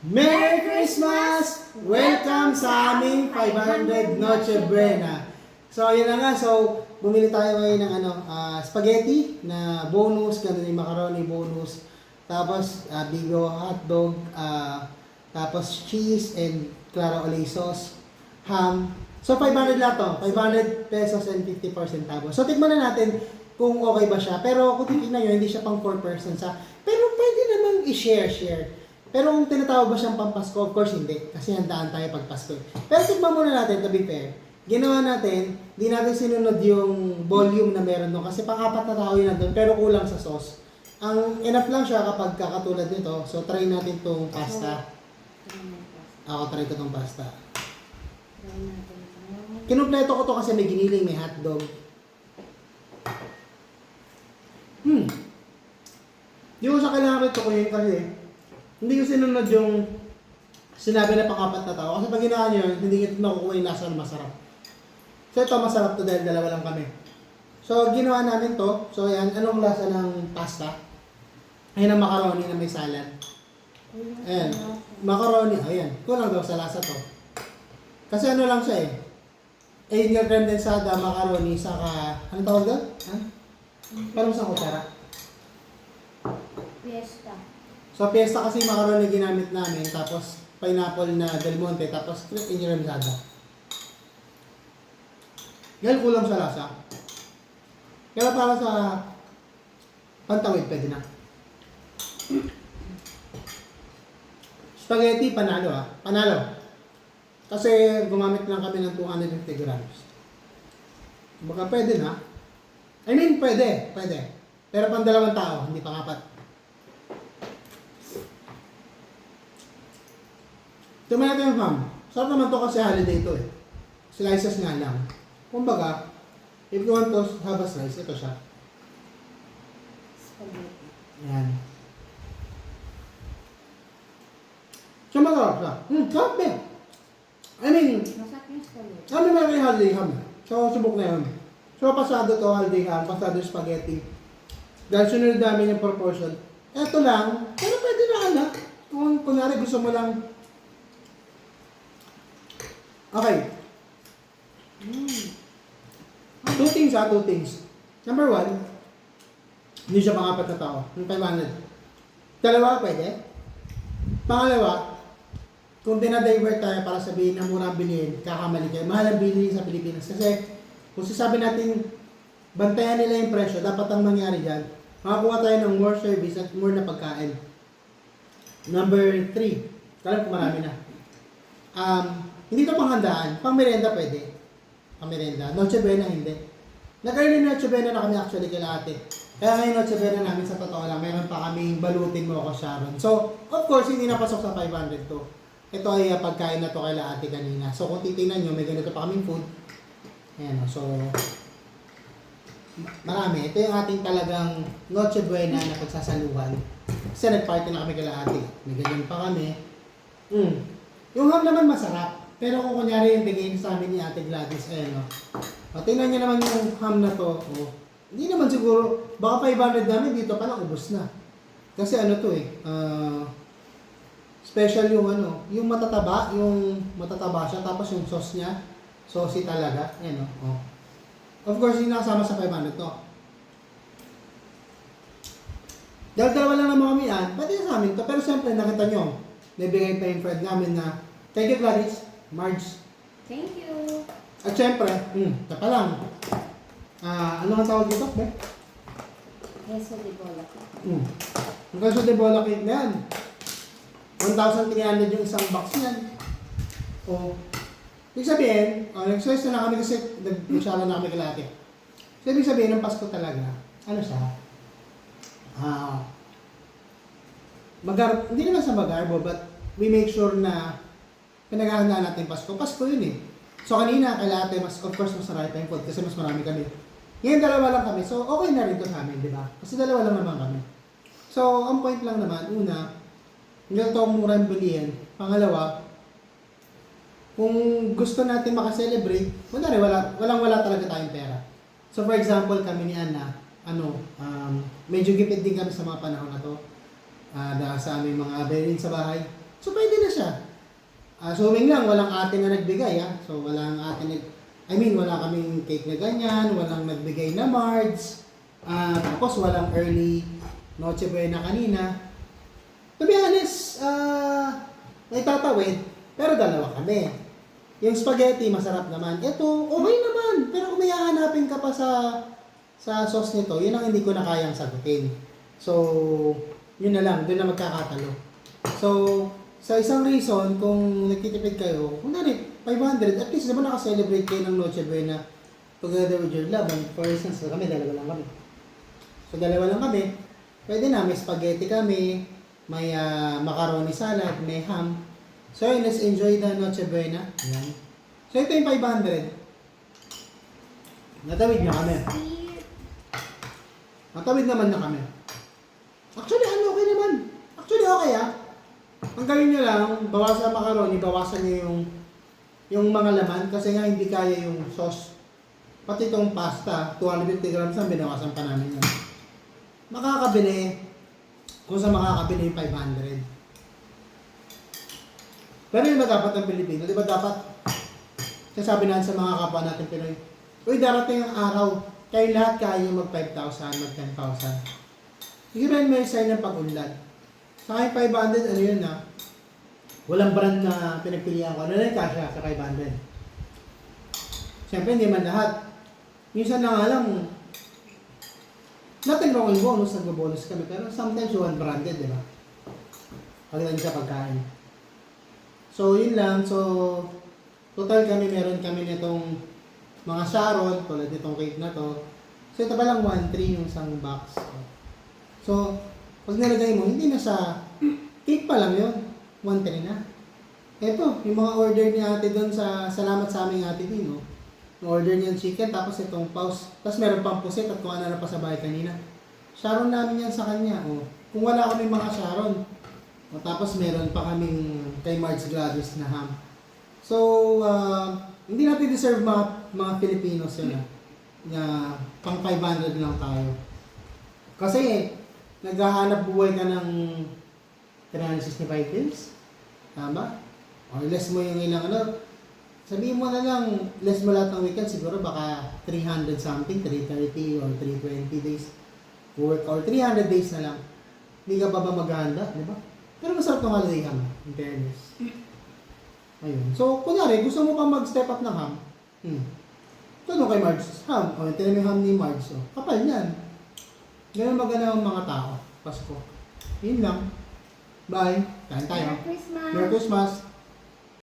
Merry Christmas! Welcome sa aming 500 Noche Buena. So, yun na nga. So, bumili tayo ngayon ng spaghetti na bonus, ganun yung macaroni bonus. Tapos, bigo hotdog, tapos cheese and clara olay sauce, ham. So, 500 lang to. 500 pesos and 50 centavos. So, tikman na natin kung okay ba siya. Pero kung titignan nyo, hindi siya pang 4 persons ha. Pero pwede namang i-share. Pero kung tinatawag ba siyang pampasko, of course hindi. Kasi handaan tayo pag Pasko. Pero tignan muna natin, to be fair. Ginawa natin, di natin sinunod yung volume na meron doon. Kasi pang-apat na tao yun nandun, pero kulang sa sauce. Ang enough lang siya kapag kakatulad nito. So, try natin tong pasta. Ako, try ko tong pasta. Kinumpleto ko to kasi may giniling, may hotdog. Di ko sa kailangan ito ko yun kasi hindi ko sinunod yung sinabi na pang-apat na tao. Kasi pag ginawa nyo yun, hindi nyo nakukuha yung lasa na masarap. So ito, masarap to dahil dalawa lang kami. So, ginawa namin to. So, yan. Anong lasa ng pasta? Ayan ang macaroni na may salad. Ayan. Macaroni. Ayan. Kulang daw sa lasa to. Kasi ano lang siya eh. Ayun yung condensada, macaroni, saka... Anong tawag doon? Ha? Parang sa kutsara. Fiesta. So, fiesta kasi macaroni ginamit namin, tapos pineapple na Del Monte, tapos iniremsada. Dahil kulang sa lasa. Kaya para sa pantawid, pwede na. Spaghetti, panalo ha. Panalo. Kasi gumamit lang kami ng 250 grams. Baka pwede na. I mean, pwede. Pero pang dalawang tao, hindi pang apat. Tumay natin yung ham. Sarap naman to kasi holiday to eh. Slices nga lang. Kumbaga, if you want to have a slice, ito siya. Spaghetti. Ayan. So, masarap siya. Sarap eh. I mean, Masarap yung spaghetti. kami may holiday ham. So, subok na yun. So, pasado to holiday ham, pasado yung spaghetti. Dahil sunod namin yung proportion. Ito lang, pero pwede na anak. Kung kunwari gusto mo lang. Okay. Two things. Number one, hindi siya pang-apat na tao. Yung 500. Dalawa, pwede. Pangalawa, kung dinadivert tayo para sabihin na mura bilhin, kakamali kayo. Mahal ang bilhin sa Pilipinas. Kasi, kung sasabi natin, bantayan nila yung presyo, dapat ang mangyari dyan, makakuha tayo ng more service at more na pagkain. Number 3, kalam ko marami na. Hindi ito panghandaan. Pang merienda pwede. Pang merienda. Noche Buena hindi. Nag-early Noche Buena na kami actually kila ate. Kaya ngayon Noche Buena namin sa totoo lang, meron pa kaming balutin mo ako Sharon. So, of course, hindi napasok sa 500 to. Ito ay pagkain na to kila ate kanina. So, kung titingnan nyo, may ganito pa kaming food. Ayan o. So, marami. Ito yung ating talagang Noche Buena na pagsasaluhan. Kasi nag-party na kami kila ate. May ganyan pa kami. Yung ham naman masarap. Pero kung kunyari yung bigay sa amin ni Ate Gladys, ayan o. O, tingnan nyo naman yung ham na to. O, hindi naman siguro, baka 500 namin dito pa lang, ubos na. Kasi ano to eh, special yung yung matataba siya, tapos yung sauce niya, saucy talaga. Ayan o. Of course, hindi nakasama sa 500 to. Dahil dalawa lang naman kami yan, pwede sa amin to. Pero siyempre, nakita nyo, nabigay pa yung friend namin na, thank you Gladys. Marge. Thank you. At syempre, pa lang. Ano ang tawag dito, be? Queso de bola. Ang kaso de bola cake na yan. 1,300 yung isang box niyan. O, ibig sabihin, nag-choice na kami kasi nag-shala na kami kalate. So, ibig sabihin, ng Pasko talaga, ano siya? Hindi naman sa magarbo, but we make sure na pinaghahandaan natin Pasko. Pasko yun eh. So kanina, kala ate, of course, mas marami pa yung food kasi mas marami kami. Ngayon, dalawa lang kami. So, okay na rin to sa amin, di ba? Kasi dalawa lang naman kami. So, ang point lang naman, una, hindi ito murang bilihin. Pangalawa, kung gusto natin makaselebrate, wala talaga tayong pera. So, for example, kami ni Anna, medyo gipit din kami sa mga panahon na to. Dahil sa aming mga bayarin sa bahay. So, pwede na siya. Assuming lang, walang ate na nagbigay, So, walang ate wala kaming cake na ganyan, walang nagbigay na Mards, tapos walang early Noche Buena kanina. To be honest, may tatawid, pero dalawa kami. Yung spaghetti, masarap naman. Ito, okay naman, pero kung may hahanapin ka pa sa sauce nito, yun ang hindi ko na kayang sagutin. So, yun na lang, doon na magkakatalo. So, sa isang reason, kung nagtitipid kayo, kung 500, at least naman nakaselebrate kayo ng Noche Buena together with your love. And for instance, kami, dalawa lang kami. So, dalawa lang kami. Pwede na, may spaghetti kami, may macaroni salad, may ham. So, yun, let's enjoy the Noche Buena. Ayan. So, ito yung 500. Natawid na kami. Natawid naman na kami. Actually, okay naman. Actually, okay Ang gawin nyo lang, bawasan macaroni, bawasan nyo yung mga laman kasi nga hindi kaya yung sauce. Pati itong pasta, 250 grams ang binawasan pa namin yan. Makakabili, kung sa makakabili yung 500. Pero yun ba dapat ang Pilipino? Di ba dapat, sasabi natin sa mga kapwa natin Pinoy, uy, darating ang araw, kayo lahat kaya mag 5,000, mag 10,000. Siguro yun may sign ng pag-unlad. Sa akin 500, ano yun walang brand na pinagpilihan ko. Ano na yung kasha sa 500? Siyempre, hindi man lahat. Minsan na nga lang, nothing wrong in bonus, nagbo-bonus kami. Pero sometimes you want branded, di ba? Pagdating sa pagkain. So, yun lang. So, total kami, meron kami nitong mga Sharon, tulad nitong cake na to. So, ito pa lang 1.3 yung isang box. So, pag nilagay mo, hindi na sa cake pa lang yun. 1.3 na. Ito, yung mga order ni ate doon salamat sa aming ate din, no? Order niya yung chicken, tapos itong paus. Tapos meron pang pusit at kung ano na pa sa bahay kanina. Sharon namin yan sa kanya, Kung wala kami mga Sharon. Tapos meron pa kaming kay Marge Gladys na ham. So, hindi natin deserve mga Filipinos yun, na pang 500 lang tayo. Kasi, naghahanap buhay ka ng 365 days. Tama? Or less mo yung ilang sabihin mo na lang, less mo lahat ng weekend, siguro baka 300 something, 330 or 320 days work, or 300 days na lang. Hindi ka pa ba maghahanda, di ba? Pero masarap ng holiday ham, in fairness. Ayun. So, kunyari, gusto mo pa mag-step up ng ham, Ito kay Marge, ham. Ito na yung ham ni Marge. Kapal yan. Ganun maganda ang mga tao. Pasko. Yun lang. Bye. Kain tayo. Merry Christmas! Merry Christmas!